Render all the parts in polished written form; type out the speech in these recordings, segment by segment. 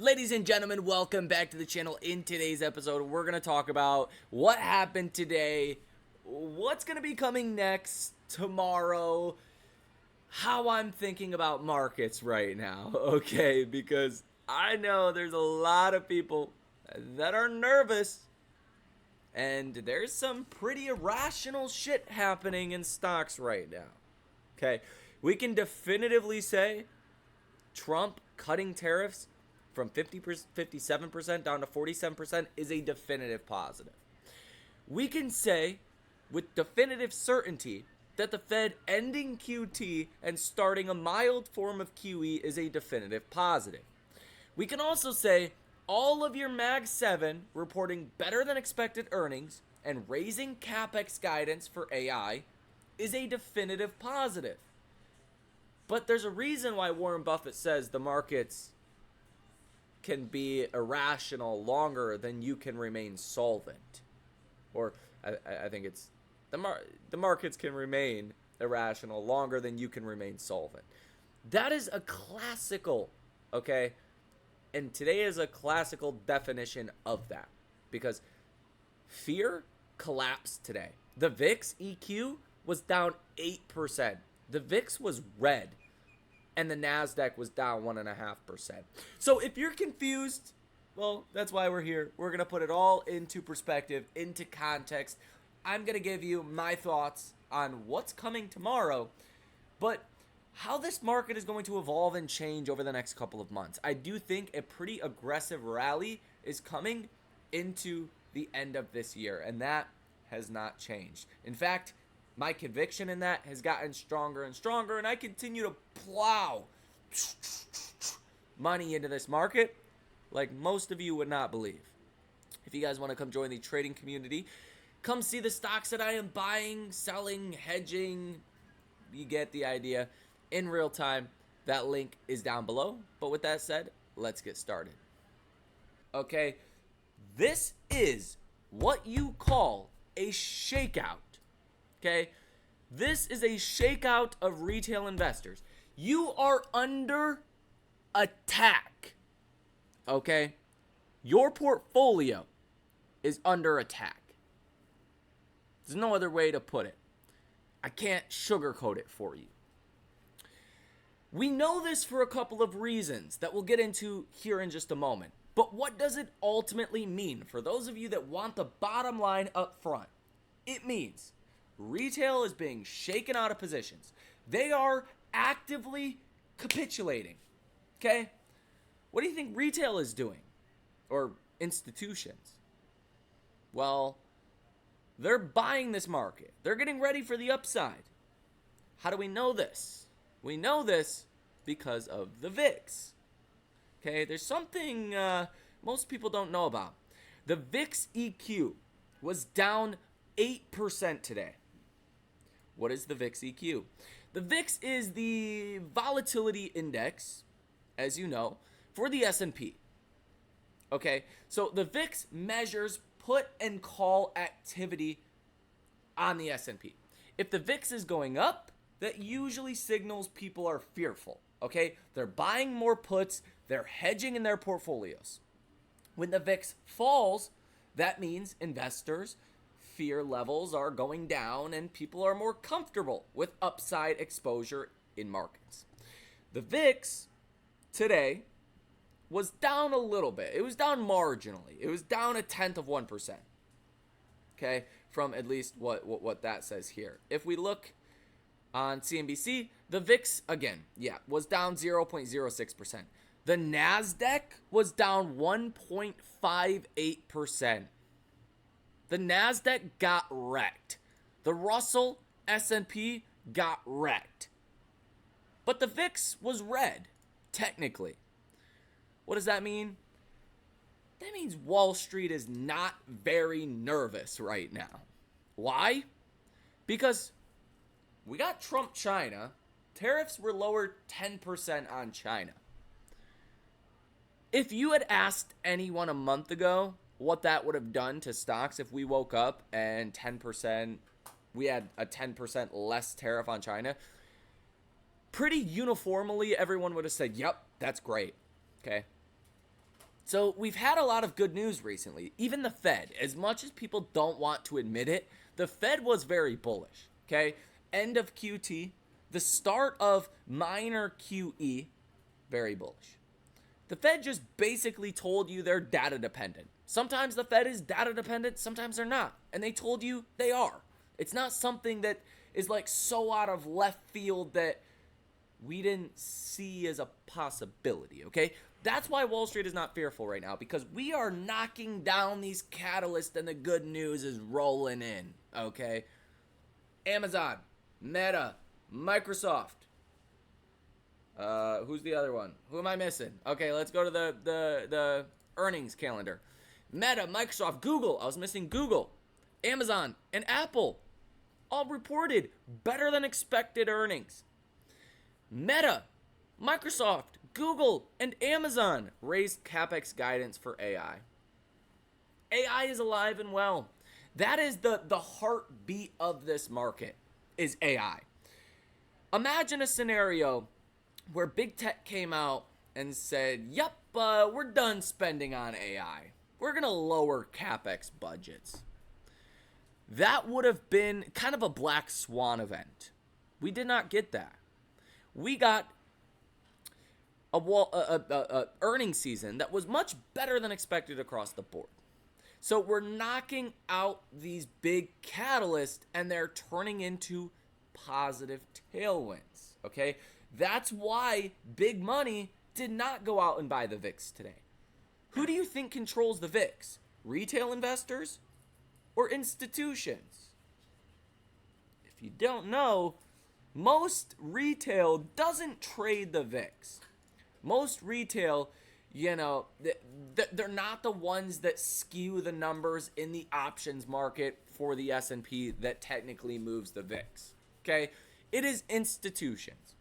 Ladies and gentlemen, welcome back to the channel. In today's episode, we're going to talk about what happened today, what's going to be coming next tomorrow, how I'm thinking about markets right now, okay? Because I know there's a lot of people that are nervous, and there's some pretty irrational shit happening in stocks right now, okay? We can definitively say Trump cutting tariffs from 57% down to 47% is a definitive positive. We can say with definitive certainty that the Fed ending QT and starting a mild form of QE is a definitive positive. We can also say all of your Mag 7 reporting better than expected earnings and raising CapEx guidance for AI is a definitive positive. But there's a reason why Warren Buffett says the markets can be irrational longer than you can remain solvent. Or I think it's the markets can remain irrational longer than you can remain solvent. That is a classical, okay? And today is a classical definition of that. Because fear collapsed today. The VIX EQ was down 8%. The VIX was red. And the NASDAQ was down 1.5%. So if you're confused, well, that's why we're here. We're going to put it all into perspective, into context. I'm going to give you my thoughts on what's coming tomorrow, but how this market is going to evolve and change over the next couple of months. I do think a pretty aggressive rally is coming into the end of this year, and that has not changed. In fact, my conviction in that has gotten stronger and stronger, and I continue to plow money into this market like most of you would not believe. If you guys want to come join the trading community, come see the stocks that I am buying, selling, hedging. You get the idea. In real time, that link is down below. But with that said, let's get started. Okay, this is what you call a shakeout. Okay, this is a shakeout of retail investors. You are under attack. Okay, your portfolio is under attack. There's no other way to put it. I can't sugarcoat it for you. We know this for a couple of reasons that we'll get into here in just a moment. But what does it ultimately mean? For those of you that want the bottom line up front, it means retail is being shaken out of positions. They are actively capitulating. Okay? What do you think retail is doing? Or institutions? Well, they're buying this market. They're getting ready for the upside. How do we know this? We know this because of the VIX. Okay? There's something most people don't know about. The VIX EQ was down 8% today. What is the VIX EQ? The VIX is the volatility index, as you know, for the S&P. Okay, so the VIX measures put and call activity on the S&P. If the VIX is going up, that usually signals people are fearful. Okay, they're buying more puts, they're hedging in their portfolios. When the VIX falls, that means investors' fear levels are going down and people are more comfortable with upside exposure in markets. The VIX today was down a little bit. It was down marginally. It was down 0.1%. Okay, from at least what that says here. If we look on CNBC, the VIX again, was down 0.06%. The NASDAQ was down 1.58%. The NASDAQ got wrecked. The Russell S&P got wrecked. But the VIX was red, technically. What does that mean? That means Wall Street is not very nervous right now. Why? Because we got Trump China. Tariffs were lowered 10% on China. If you had asked anyone a month ago what that would have done to stocks if we woke up and we had a 10% less tariff on China, pretty uniformly everyone would have said, yep, that's great. Okay. So we've had a lot of good news recently. Even the Fed, as much as people don't want to admit it, the Fed was very bullish. Okay, end of QT, the start of minor QE, very bullish. The Fed just basically told you they're data dependent. Sometimes the Fed is data dependent, sometimes they're not. And they told you they are. It's not something that is like so out of left field that we didn't see as a possibility, okay? That's why Wall Street is not fearful right now, because we are knocking down these catalysts and the good news is rolling in, okay? Amazon, Meta, Microsoft. Who's the other one? Who am I missing? Okay, let's go to the earnings calendar. Meta, Microsoft, Google. I was missing Google. Amazon and Apple all reported better than expected earnings. Meta, Microsoft, Google, and Amazon raised CapEx guidance for AI. AI is alive and well. That is the heartbeat of this market, is AI. Imagine a scenario where big tech came out and said, yep, we're done spending on AI. We're going to lower CapEx budgets. That would have been kind of a black swan event. We did not get that. We got a earnings season that was much better than expected across the board. So we're knocking out these big catalysts and they're turning into positive tailwinds, okay? That's why big money did not go out and buy the VIX today. Who do you think controls the VIX? Retail investors or institutions? If you don't know, most retail doesn't trade the VIX. Most retail, they're not the ones that skew the numbers in the options market for the S&P that technically moves the VIX. Okay? It is institutions.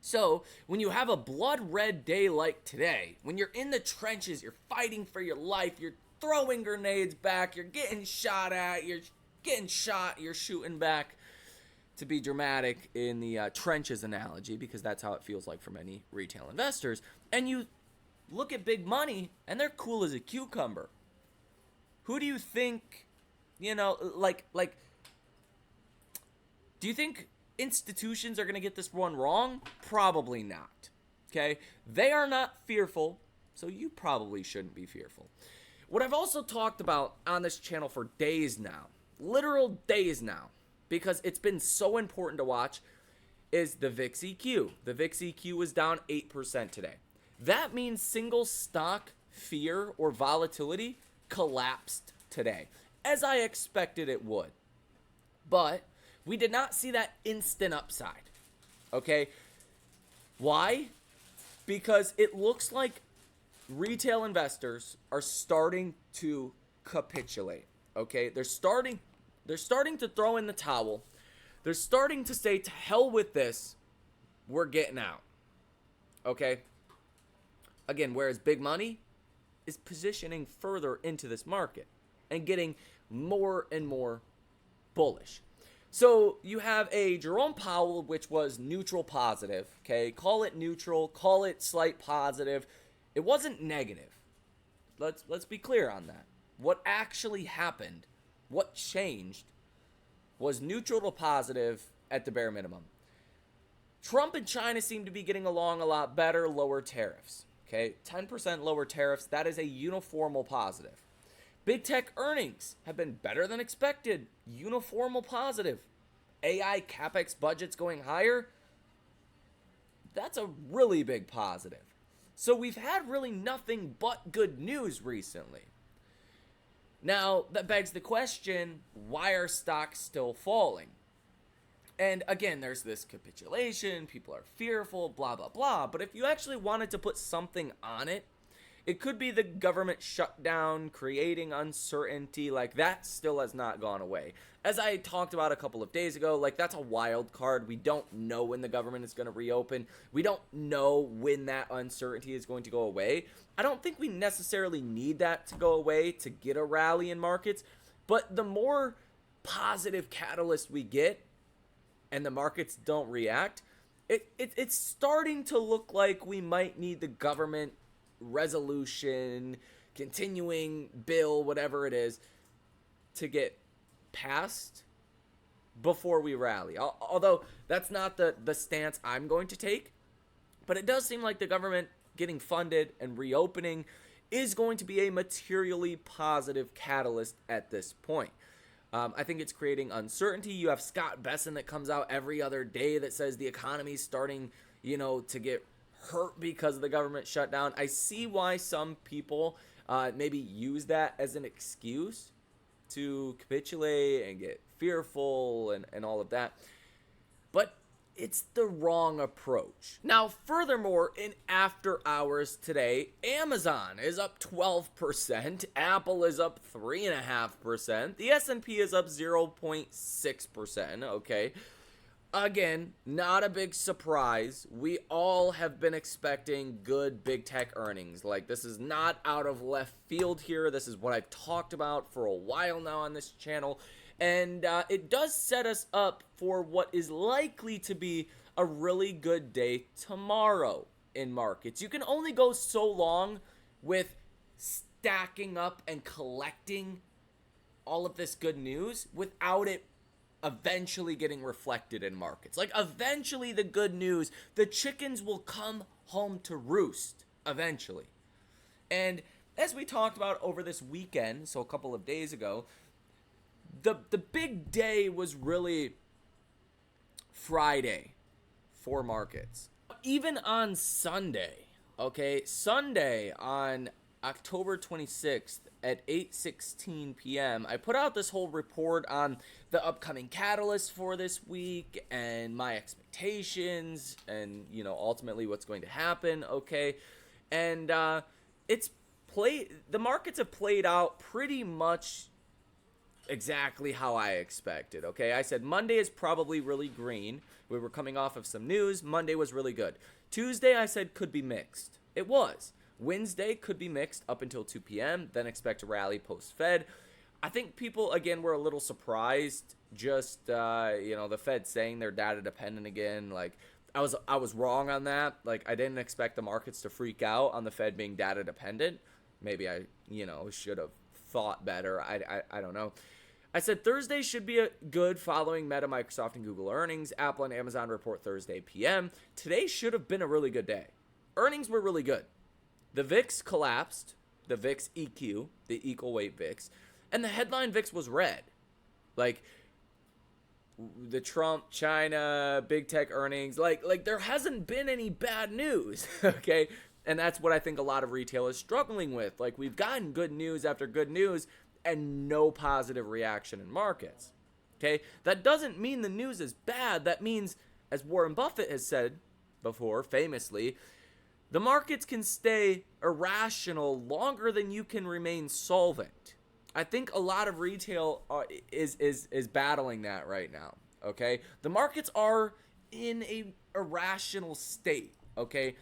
So, when you have a blood red day like today, when you're in the trenches, you're fighting for your life, you're throwing grenades back, you're getting shot at, you're getting shot, you're shooting back, to be dramatic in the trenches analogy, because that's how it feels like for many retail investors, and you look at big money, and they're cool as a cucumber. Who do you think, do you think institutions are going to get this one wrong? Probably not. Okay? They are not fearful, so you probably shouldn't be fearful. What I've also talked about on this channel for days now, literal days now, because it's been so important to watch, is the VIX EQ. The VIX EQ was down 8% today. That means single stock fear or volatility collapsed today, as I expected it would. But we did not see that instant upside. Okay? Why? Because it looks like retail investors are starting to capitulate. Okay? They're starting to throw in the towel. They're starting to say, to hell with this, we're getting out. Okay? Again, whereas big money is positioning further into this market and getting more and more bullish. So you have a Jerome Powell, which was neutral positive. Okay? Call it neutral. Call it slight positive. It wasn't negative. Let's be clear on that. What actually happened, what changed, was neutral to positive at the bare minimum. Trump and China seem to be getting along a lot better, lower tariffs. Okay, 10% lower tariffs, that is a uniformal positive. Big tech earnings have been better than expected, uniformal positive. AI CapEx budgets going higher, that's a really big positive. So we've had really nothing but good news recently. Now, that begs the question, why are stocks still falling? And again, there's this capitulation, people are fearful, blah, blah, blah. But if you actually wanted to put something on it, it could be the government shutdown, creating uncertainty, like that still has not gone away. As I talked about a couple of days ago, like that's a wild card. We don't know when the government is going to reopen. We don't know when that uncertainty is going to go away. I don't think we necessarily need that to go away to get a rally in markets, but the more positive catalyst we get and the markets don't react, it's starting to look like we might need the government resolution, continuing bill, whatever it is, to get passed before we rally. Although that's not the stance I'm going to take, but it does seem like the government getting funded and reopening is going to be a materially positive catalyst at this point. I think it's creating uncertainty. You have Scott Besson that comes out every other day that says the economy's starting, to get hurt because of the government shutdown. I see why some people maybe use that as an excuse to capitulate and get fearful and all of that. But it's the wrong approach. Now, furthermore, in after hours today, Amazon is up 12%, Apple is up 3.5%, the S&P is up 0.6%, okay? Again, not a big surprise. We all have been expecting good big tech earnings. Like, this is not out of left field here. This is what I've talked about for a while now on this channel. And it does set us up for what is likely to be a really good day tomorrow in markets. You can only go so long with stacking up and collecting all of this good news without it eventually getting reflected in markets. Like, eventually the good news, the chickens will come home to roost eventually. And as we talked about over this weekend, so a couple of days ago, the big day was really Friday for markets. Even on Sunday, okay, Sunday on October 26th at 8:16 p.m., I put out this whole report on the upcoming catalysts for this week and my expectations and, ultimately what's going to happen, okay? And the markets have played out pretty much exactly how I expected, okay? I said Monday is probably really green. We were coming off of some news. Monday was really good. Tuesday, I said, could be mixed. It was. Wednesday could be mixed up until 2 p.m., then expect a rally post-Fed. I think people, again, were a little surprised just, the Fed saying they're data dependent again. Like, I was wrong on that. Like, I didn't expect the markets to freak out on the Fed being data dependent. Maybe I, should have thought better. I don't know. I said Thursday should be good following Meta, Microsoft, and Google earnings. Apple and Amazon report Thursday p.m. Today should have been a really good day. Earnings were really good. The VIX collapsed, the VIX EQ, the equal weight VIX, and the headline VIX was red. Like, the Trump, China, big tech earnings, like there hasn't been any bad news, okay? And that's what I think a lot of retail is struggling with. Like, we've gotten good news after good news and no positive reaction in markets, okay? That doesn't mean the news is bad. That means, as Warren Buffett has said before, famously, the markets can stay irrational longer than you can remain solvent. I think a lot of retail is battling that right now, okay? The markets are in a irrational state, okay?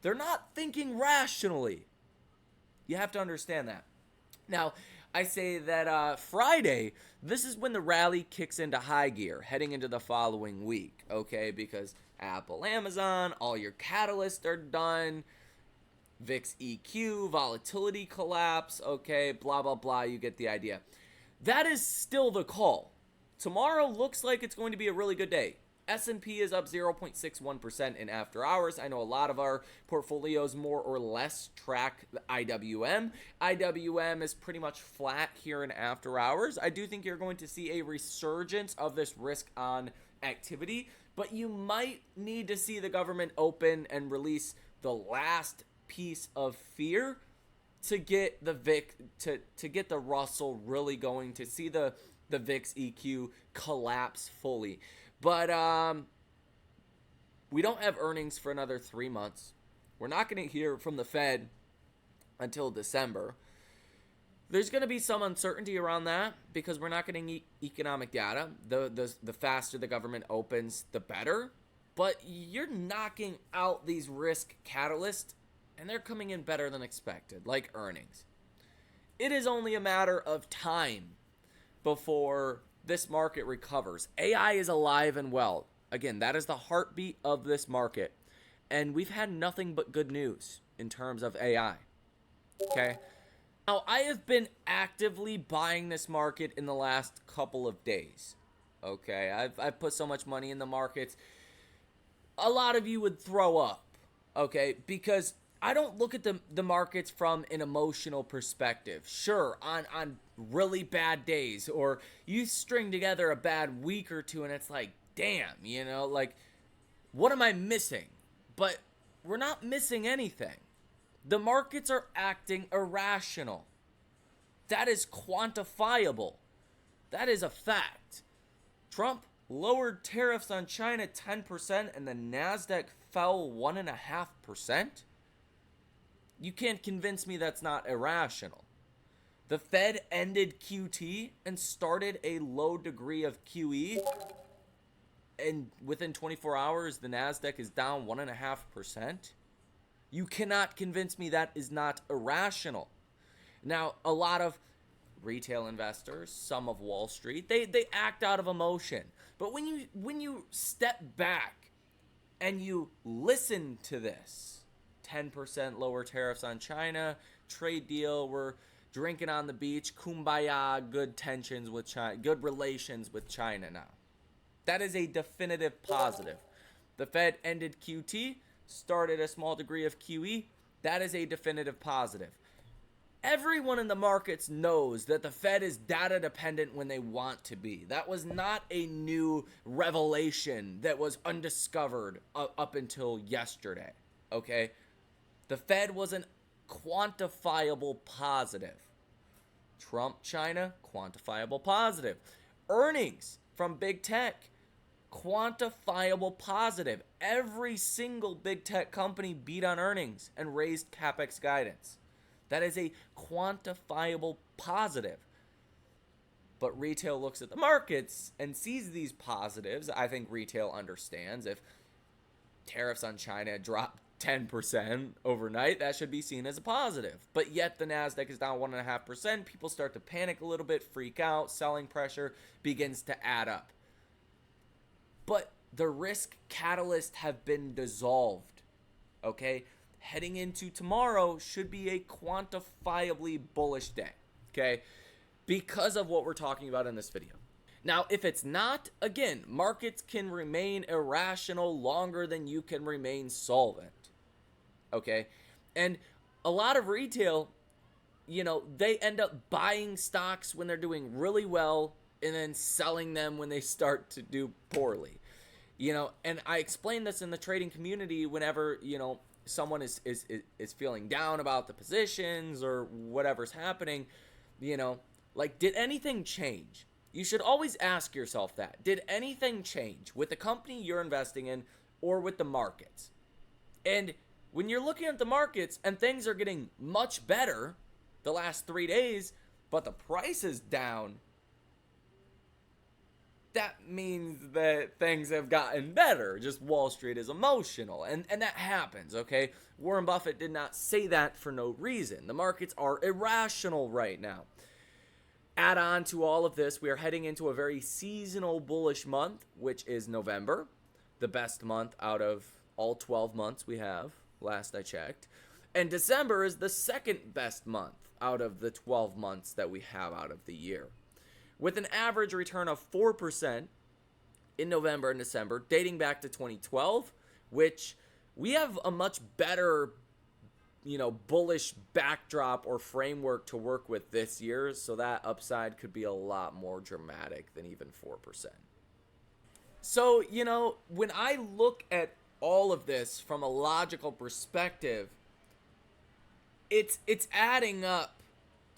They're not thinking rationally. You have to understand that. Now, I say that Friday, this is when the rally kicks into high gear, heading into the following week, okay? Because Apple, Amazon, all your catalysts are done. VIX EQ, volatility collapse, okay, blah, blah, blah, you get the idea. That is still the call. Tomorrow looks like it's going to be a really good day. S&P is up 0.61% in after hours. I know a lot of our portfolios more or less track the IWM. IWM is pretty much flat here in after hours. I do think you're going to see a resurgence of this risk on activity, but you might need to see the government open and release the last piece of fear to get the VIX, to get the Russell really going, to see the VIX EQ collapse fully. But we don't have earnings for another 3 months. We're not going to hear from the Fed until December. There's going to be some uncertainty around that because we're not getting economic data. The faster the government opens, the better. But you're knocking out these risk catalysts, and they're coming in better than expected, like earnings. It is only a matter of time before this market recovers. AI is alive and well. Again, that is the heartbeat of this market. And we've had nothing but good news. in terms of AI. Okay. Now, I have been actively buying this market in the last couple of days. Okay. I've put so much money in the markets. A lot of you would throw up. Okay. Because I don't look at the markets from an emotional perspective. Sure, on really bad days, or you string together a bad week or two and it's like, damn, like, what am I missing? But we're not missing anything. The markets are acting irrational. That is quantifiable. That is a fact. Trump lowered tariffs on China 10% and the NASDAQ fell 1.5%. You can't convince me that's not irrational. The Fed ended QT and started a low degree of QE. And within 24 hours, the NASDAQ is down 1.5%. You cannot convince me that is not irrational. Now, a lot of retail investors, some of Wall Street, they act out of emotion. But when you step back and you listen to this, 10% lower tariffs on China, trade deal, we're drinking on the beach, kumbaya, good tensions with China, good relations with China now. That is a definitive positive. The Fed ended QT, started a small degree of QE. That is a definitive positive. Everyone in the markets knows that the Fed is data dependent when they want to be. That was not a new revelation that was undiscovered up until yesterday. Okay? The Fed was an quantifiable positive. Trump, China, quantifiable positive. Earnings from big tech, quantifiable positive. Every single big tech company beat on earnings and raised CapEx guidance. That is a quantifiable positive. But retail looks at the markets and sees these positives. I think retail understands if tariffs on China drop 10% overnight, that should be seen as a positive. But yet the NASDAQ is down 1.5%. People start to panic a little bit, freak out, selling pressure begins to add up. But the risk catalysts have been dissolved. Okay? Heading into tomorrow should be a quantifiably bullish day. Okay? Because of what we're talking about in this video. Now, if it's not, again, markets can remain irrational longer than you can remain solvent. Okay? And a lot of retail, they end up buying stocks when they're doing really well and then selling them when they start to do poorly. And I explain this in the trading community whenever, someone is feeling down about the positions or whatever's happening, like, did anything change? You should always ask yourself that. Did anything change with the company you're investing in or with the markets? And when you're looking at the markets and things are getting much better the last 3 days, but the price is down, that means that things have gotten better. Just Wall Street is emotional. And that happens, okay? Warren Buffett did not say that for no reason. The markets are irrational right now. Add on to all of this, we are heading into a very seasonal bullish month, which is November, the best month out of all 12 months we have, last I checked. And December is the second best month out of the 12 months that we have out of the year. With an average return of 4% in November and December, dating back to 2012, which we have a much better, bullish backdrop or framework to work with this year, so that upside could be a lot more dramatic than even 4%. So, when I look at all of this from a logical perspective, it's adding up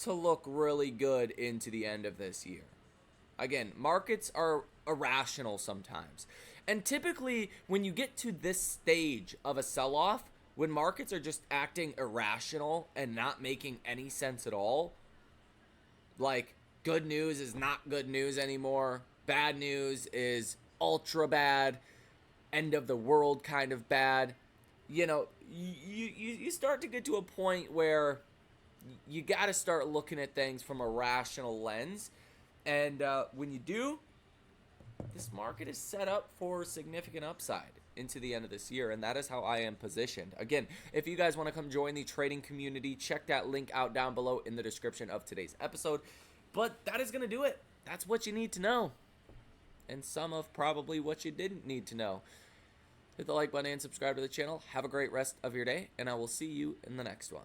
to look really good into the end of this year. Again, markets are irrational sometimes. And typically, when you get to this stage of a sell-off, when markets are just acting irrational and not making any sense at all, like good news is not good news anymore, bad news is ultra bad, end of the world kind of bad, you start to get to a point where you got to start looking at things from a rational lens. And when you do, this market is set up for significant upside. into the end of this year, and that is how I am positioned. Again, if you guys want to come join the trading community, check that link out down below in the description of today's episode. But that is going to do it. That's what you need to know, and some of probably what you didn't need to know. Hit the like button and subscribe to the channel. Have a great rest of your day, and I will see you in the next one.